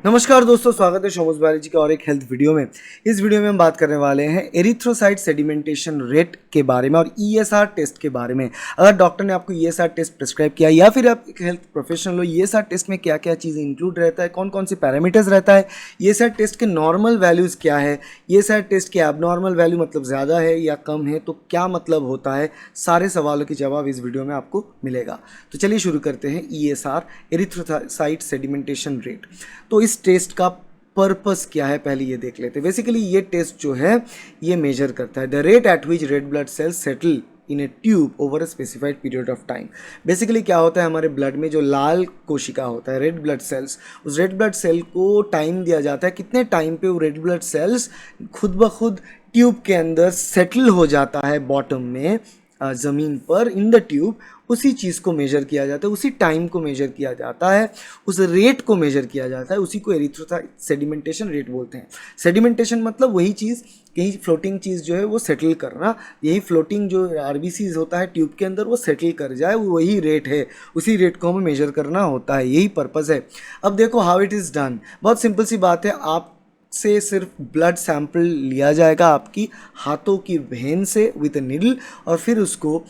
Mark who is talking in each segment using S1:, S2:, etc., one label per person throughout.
S1: नमस्कार दोस्तों, स्वागत है शोमोज बायोलॉजी का और एक हेल्थ वीडियो में। इस वीडियो में हम बात करने वाले हैं एरिथ्रोसाइट सेडिमेंटेशन रेट के बारे में और ईएसआर टेस्ट के बारे में। अगर डॉक्टर ने आपको ईएसआर टेस्ट प्रिस्क्राइब किया या फिर आप एक हेल्थ प्रोफेशनल हो, ईएसआर टेस्ट में क्या क्या चीज़ें इंक्लूड रहता है, कौन कौन से पैरामीटर्स रहता है, ईएसआर टेस्ट के नॉर्मल वैल्यूज़ क्या है, ईएसआर टेस्ट के एबनॉर्मल वैल्यू मतलब ज़्यादा है या कम है तो क्या मतलब होता है, सारे सवालों के जवाब इस वीडियो में आपको मिलेगा। तो चलिए शुरू करते हैं। ESR, erythrocyte sedimentation rate. तो इस टेस्ट का पर्पस क्या है पहले ये देख लेते हैं। बेसिकली ये टेस्ट जो है ये मेजर करता है the rate at which red blood cells settle in A tube over a specified period of time. Basically क्या होता है, हमारे ब्लड में जो लाल कोशिका होता है, रेड ब्लड सेल्स, उस रेड ब्लड सेल को टाइम दिया जाता है कितने टाइम पे वो रेड ब्लड सेल्स खुद ब खुद ट्यूब के अंदर सेटल हो जाता है बॉटम में, ज़मीन पर इन द ट्यूब। उसी चीज़ को मेजर किया जाता है, उसी टाइम को मेजर किया जाता है, उस रेट को मेजर किया जाता है, उसी को एरिथ्रोसाइट सेडिमेंटेशन रेट बोलते हैं। सेडिमेंटेशन मतलब वही चीज़, कहीं फ्लोटिंग चीज़ जो है वो सेटल करना, यही फ्लोटिंग जो आरबीसीज होता है ट्यूब के अंदर वो सेटल कर जाए, वही रेट है, उसी रेट को हमें मेजर करना होता है, यही पर्पज़ है। अब देखो हाउ इट इज़ डन। बहुत सिंपल सी बात है, आप से सिर्फ ब्लड सैंपल लिया जाएगा आपकी हाथों की वेन से विद नीडल, और फिर उसको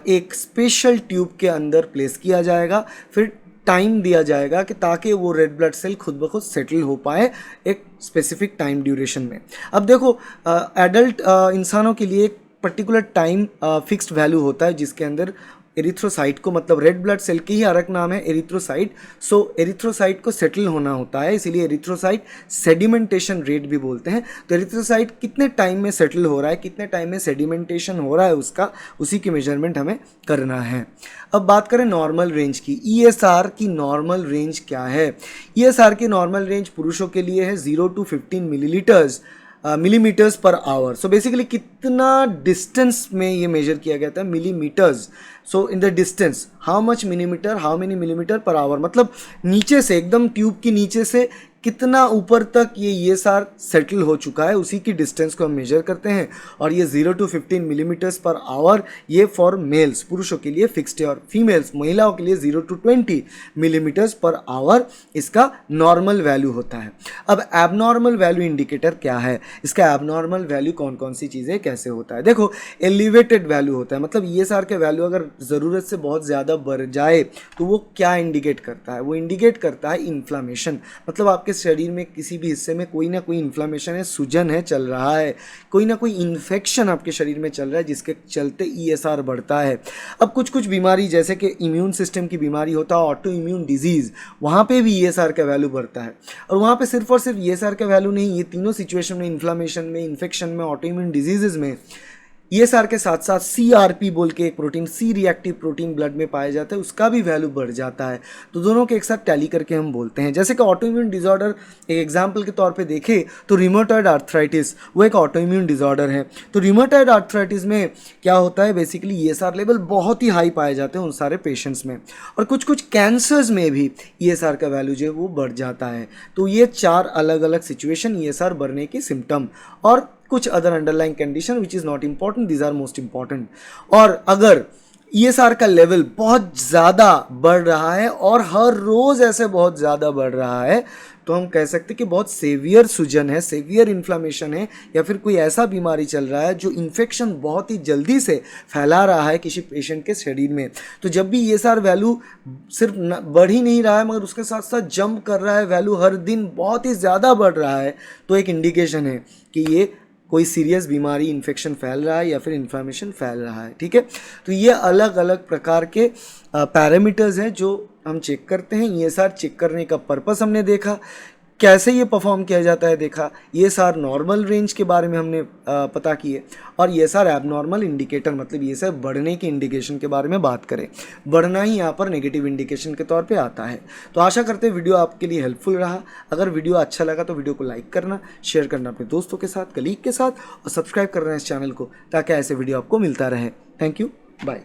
S1: एक स्पेशल ट्यूब के अंदर प्लेस किया जाएगा। फिर टाइम दिया जाएगा कि ताकि वो रेड ब्लड सेल खुद ब खुद सेटल हो पाए एक स्पेसिफिक टाइम ड्यूरेशन में। अब देखो एडल्ट इंसानों के लिए एक पर्टिकुलर टाइम फिक्स्ड वैल्यू होता है जिसके अंदर एरिथ्रोसाइट को, मतलब रेड ब्लड सेल की ही अलग नाम है एरिथ्रोसाइट, सो एरिथ्रोसाइट को सेटल होना होता है, इसीलिए एरिथ्रोसाइट सेडिमेंटेशन रेट भी बोलते हैं। तो एरिथ्रोसाइट कितने टाइम में सेटल हो रहा है, कितने टाइम में सेडिमेंटेशन हो रहा है उसका, उसी की मेजरमेंट हमें करना है। अब बात करें नॉर्मल रेंज की, ईएसआर की नॉर्मल रेंज क्या है। ईएसआर की नॉर्मल रेंज पुरुषों के लिए है 0 to 15 millimetres per hour. So basically कितना डिस्टेंस में ये मेजर किया गया था, millimetres. So in the distance how much millimetre, how many millimetre per hour, मतलब नीचे से, एकदम ट्यूब की नीचे से कितना ऊपर तक ये ईएसआर सेटल हो चुका है, उसी की डिस्टेंस को हम मेजर करते हैं। और ये 0 to 15 मिलीमीटर्स पर आवर ये फॉर मेल्स, पुरुषों के लिए फिक्स्ड है, और फीमेल्स, महिलाओं के लिए 0 to 20 मिलीमीटर्स पर आवर इसका नॉर्मल वैल्यू होता है। अब एबनॉर्मल वैल्यू इंडिकेटर क्या है, इसका एबनॉर्मल वैल्यू कौन कौन सी चीज़ें कैसे होता है। देखो एलिवेटेड वैल्यू होता है, मतलब ईएसआर के वैल्यू अगर ज़रूरत से बहुत ज़्यादा बढ़ जाए तो वो क्या इंडिकेट करता है, वो इंडिकेट करता है इन्फ्लामेशन। मतलब आपके शरीर में किसी भी हिस्से में कोई ना कोई इन्फ्लामेशन है, सूजन है, चल रहा है, कोई ना कोई इन्फेक्शन आपके शरीर में चल रहा है जिसके चलते ईएसआर बढ़ता है। अब कुछ कुछ बीमारी जैसे कि इम्यून सिस्टम की बीमारी होता है, ऑटो इम्यून डिजीज़, वहाँ पे भी ईएसआर का वैल्यू बढ़ता है। और वहाँ पे सिर्फ और सिर्फ ईएसआर का वैल्यू नहीं, ये तीनों सिचुएशन में, इन्फ्लामेशन में, इन्फेक्शन में, ऑटो इम्यून डिजीज़ में, ईएसआर के साथ साथ सीआरपी बोल के एक protein, C reactive protein blood में पाया जाता है, उसका भी वैल्यू बढ़ जाता है। तो दोनों के एक साथ टैली करके हम बोलते हैं। जैसे कि ऑटो इम्यून डिसऑर्डर एक एग्जांपल के तौर पे देखें तो रिमोटॉइड आर्थराइटिस वो एक ऑटो इम्यून डिसऑर्डर है। तो रिमोटॉइड आर्थराइटिस में क्या होता है, बेसिकली ईएसआर लेवल बहुत ही हाई पाए जाते हैं उन सारे पेशेंट्स में। और कुछ कुछ कैंसर्स में भी ईएसआर का वैल्यू जो है वो बढ़ जाता है। तो ये 4 अलग अलग सिचुएशन ईएसआर बढ़ने की सिम्टम, और कुछ other underlying condition which is not important, these are most important. और अगर ईएसआर का लेवल बहुत ज़्यादा बढ़ रहा है और हर रोज़ ऐसे बहुत ज़्यादा बढ़ रहा है तो हम कह सकते हैं कि बहुत सेवियर सूजन है, सेवियर इन्फ्लामेशन है, या फिर कोई ऐसा बीमारी चल रहा है जो इन्फेक्शन बहुत ही जल्दी से फैला रहा है किसी पेशेंट के शरीर में। तो जब भी ईएसआर वैल्यू सिर्फ बढ़ ही नहीं रहा है मगर उसके साथ साथ जंप कर रहा है, वैल्यू हर दिन बहुत ही ज़्यादा बढ़ रहा है, तो एक इंडिकेशन है कि ये कोई सीरियस बीमारी, इन्फेक्शन फैल रहा है या फिर इन्फ्लामेशन फैल रहा है। ठीक है, तो ये अलग अलग प्रकार के पैरामीटर्स हैं जो हम चेक करते हैं। ईएसआर चेक करने का पर्पस हमने देखा, कैसे ये परफॉर्म किया जाता है देखा, ईएसआर नॉर्मल रेंज के बारे में हमने पता किए, और ईएसआर एबनॉर्मल इंडिकेटर मतलब ईएसआर बढ़ने के इंडिकेशन के बारे में बात करें। बढ़ना ही यहाँ पर नेगेटिव इंडिकेशन के तौर पे आता है। तो आशा करते हैं वीडियो आपके लिए हेल्पफुल रहा। अगर वीडियो अच्छा लगा तो वीडियो को लाइक करना, शेयर करना अपने दोस्तों के साथ, कलीग के साथ, और सब्सक्राइब करना इस चैनल को ताकि ऐसे वीडियो आपको मिलता रहे। Thank you, bye.